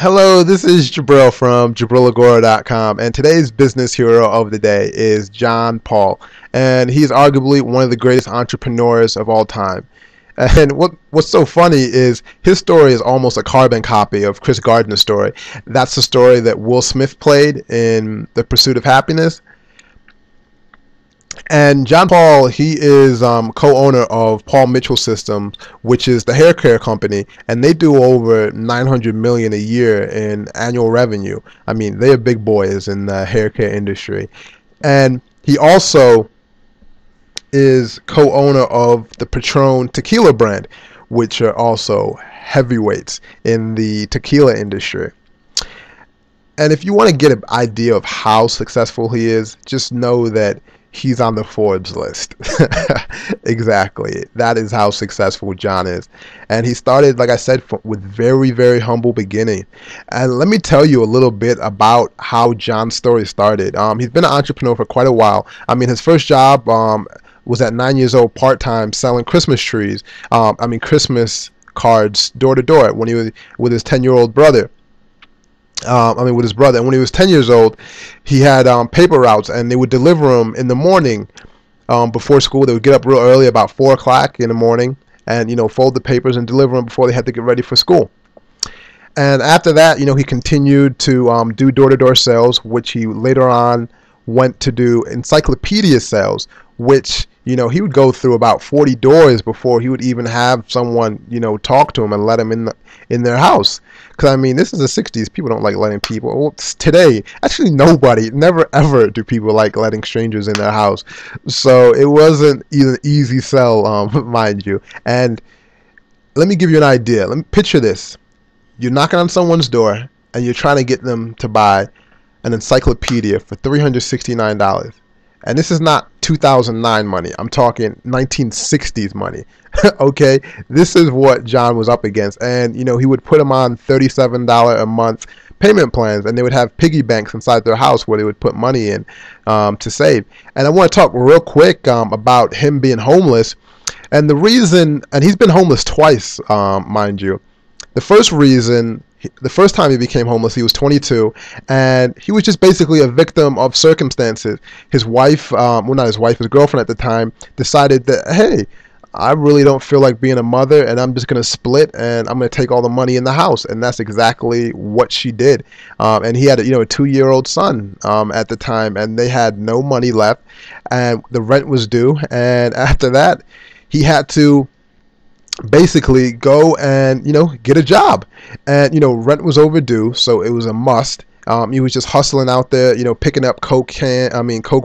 Hello, this is Jabril from JabrilAgora.com, and today's business hero of the day is John Paul, and he's arguably one of the greatest entrepreneurs of all time. And what's so funny is his story is almost a carbon copy of Chris Gardner's story. That's the story that Will Smith played in The Pursuit of Happiness. And John Paul, he is co-owner of Paul Mitchell Systems, which is the hair care company, and they do over 900 million a year in annual revenue. I mean, they are big boys in the hair care industry. And he also is co-owner of the Patron Tequila brand, which are also heavyweights in the tequila industry. And if you want to get an idea of how successful he is, just know that he's on the Forbes list. Exactly. That is how successful John is. And he started, like I said, with very, very humble beginning. And let me tell you a little bit about how John's story started. He's been an entrepreneur for quite a while. I mean, his first job was at 9 years old, part-time, selling Christmas trees. Christmas cards door to door when he was with his 10-year-old brother. With his brother. And when he was 10 years old, he had paper routes, and they would deliver them in the morning before school. They would get up real early, about 4 o'clock in the morning, and fold the papers and deliver them before they had to get ready for school. And after that, he continued to do door-to-door sales, which he later on went to do encyclopedia sales, which he would go through about 40 doors before he would even have someone talk to him and let him in their house. Because this is the 60s. People don't like letting people. Well, today, actually, never ever do people like letting strangers in their house. So it wasn't even an easy sell, mind you. And let me give you an idea. Let me picture this. You're knocking on someone's door and you're trying to get them to buy an encyclopedia for $369. And this is not 2009 money. I'm talking 1960s money. Okay, this is what John was up against. And he would put them on $37 a month payment plans, and they would have piggy banks inside their house where they would put money in to save. And I want to talk real quick about him being homeless. And the reason, and he's been homeless twice, mind you. The first time he became homeless, he was 22, and he was just basically a victim of circumstances. His wife, not his wife, his girlfriend at the time, decided that, hey, I really don't feel like being a mother, and I'm just going to split, and I'm going to take all the money in the house. And that's exactly what she did. And he had a 2-year-old son at the time, and they had no money left, and the rent was due. And after that, he had to basically go and get a job, and rent was overdue, so it was a must. He was just hustling out there, picking up Coke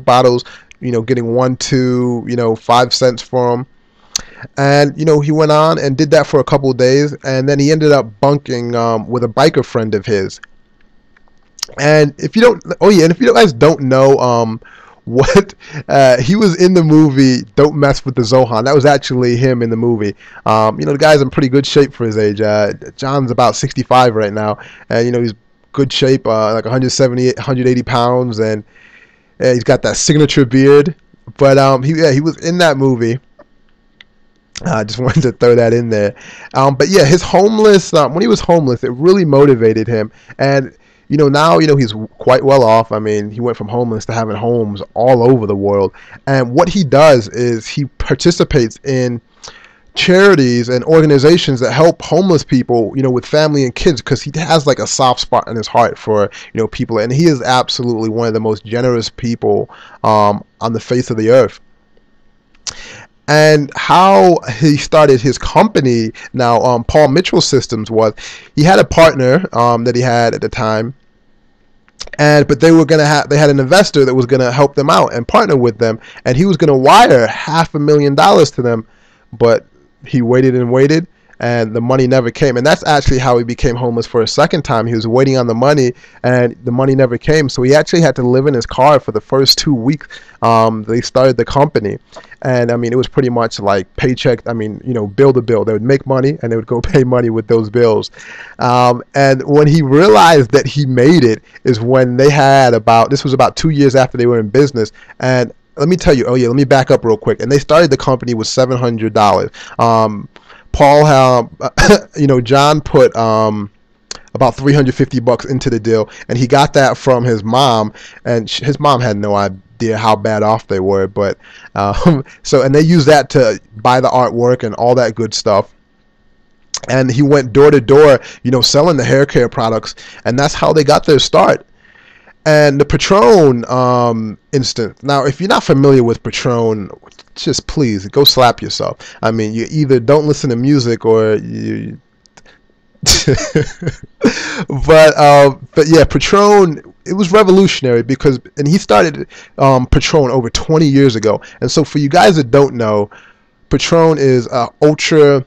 bottles, getting 1, 2, 5 cents for them. And he went on and did that for a couple of days, and then he ended up bunking with a biker friend of his. And if you guys don't know what he was in the movie Don't Mess with the Zohan. That was actually him in the movie. The guy's in pretty good shape for his age. John's about 65 right now, and he's good shape, like 170, 180 pounds, and he's got that signature beard. But he was in that movie. I just wanted to throw that in there. But yeah, his homeless, when he was homeless, it really motivated him. And now, he's quite well off. He went from homeless to having homes all over the world. And what he does is he participates in charities and organizations that help homeless people, with family and kids, because he has like a soft spot in his heart for, people. And he is absolutely one of the most generous people on the face of the earth. And how he started his company now, Paul Mitchell Systems, was he had a partner that he had at the time, but they had an investor that was gonna help them out and partner with them, and he was gonna wire $500,000 to them, but he waited and waited, and the money never came. And that's actually how he became homeless for a second time. He was waiting on the money, and the money never came. So he actually had to live in his car for the first 2 weeks. They started the company, and it was pretty much like paycheck. Bill to bill. They would make money, and they would go pay money with those bills. And when he realized that he made it, is when they had this was about 2 years after they were in business. And let me tell you, let me back up real quick. And they started the company with $700. Paul, John put about 350 bucks into the deal, and he got that from his mom, and his mom had no idea how bad off they were, but and they used that to buy the artwork and all that good stuff. And he went door to door, selling the hair care products, and that's how they got their start. And the Patron instance. Now, if you're not familiar with Patron, just please go slap yourself. I mean, you either don't listen to music or you. But yeah, Patron, it was revolutionary and he started Patron over 20 years ago. And so for you guys that don't know, Patron is a ultra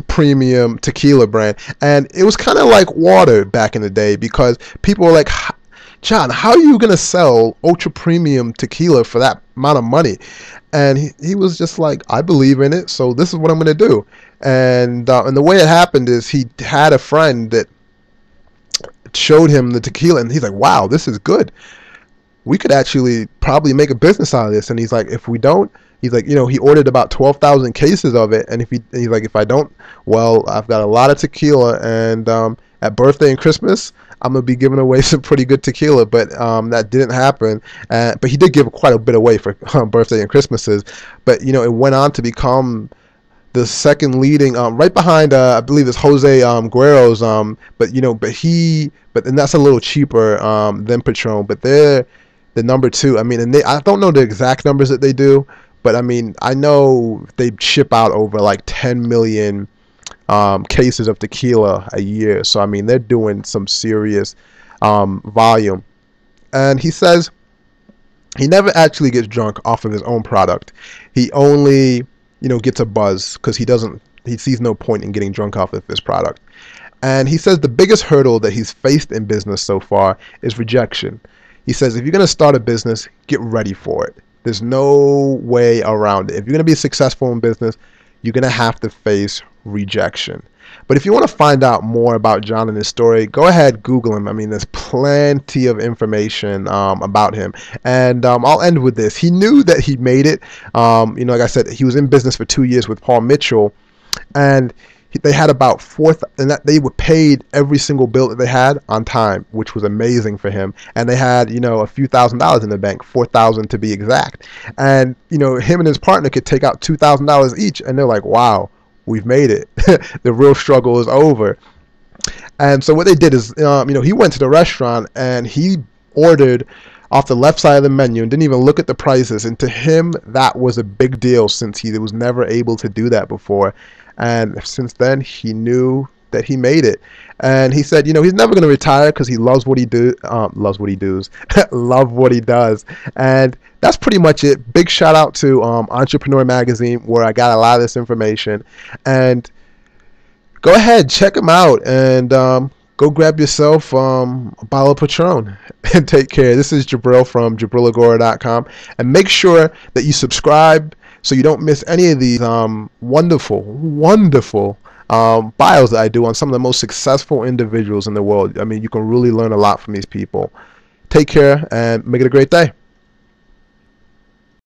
premium tequila brand, and it was kind of like water back in the day, because people were like, John, how are you gonna sell ultra premium tequila for that amount of money? And he was just like, I believe in it, so this is what I'm gonna do. And the way it happened is he had a friend that showed him the tequila, and he's like, wow, this is good. We could actually probably make a business out of this. And he's like, if we don't, he's like, he ordered about 12,000 cases of it, and he's like, if I don't, well, I've got a lot of tequila, and at birthday and Christmas, I'm gonna be giving away some pretty good tequila. But that didn't happen. But he did give quite a bit away for birthday and Christmases. But it went on to become the second leading, right behind, I believe it's Jose Guerrero's. And that's a little cheaper than Patron. But they're the number two. I mean, and I don't know the exact numbers that they do, but I mean, I know they ship out over like 10 million cases of tequila a year. So I mean, they're doing some serious volume. And he says he never actually gets drunk off of his own product. He only gets a buzz because he sees no point in getting drunk off of his product. And he says the biggest hurdle that he's faced in business so far is rejection. He says if you're going to start a business, get ready for it. There's no way around it. If you're going to be successful in business, you're going to have to face rejection. But if you want to find out more about John and his story, go ahead, Google him. I mean, there's plenty of information about him. And I'll end with this. He knew that he made it. Like I said, he was in business for 2 years with Paul Mitchell, and they had about they were paid every single bill that they had on time, which was amazing for him. And they had, a few $1,000s in the bank, $4,000 to be exact. And, him and his partner could take out $2,000 each, and they're like, wow, we've made it. The real struggle is over. And so what they did is, he went to the restaurant and he ordered off the left side of the menu and didn't even look at the prices. And to him, that was a big deal, since he was never able to do that before. And since then, he knew that he made it. And he said, he's never going to retire because he loves what he love what he does. And that's pretty much it. Big shout out to Entrepreneur Magazine, where I got a lot of this information. And go ahead, check him out, and go grab yourself a bottle of Patron and take care. This is Jabril from JabrilAgora.com, and make sure that you subscribe so you don't miss any of these wonderful bios that I do on some of the most successful individuals in the world. I mean, you can really learn a lot from these people. Take care and make it a great day.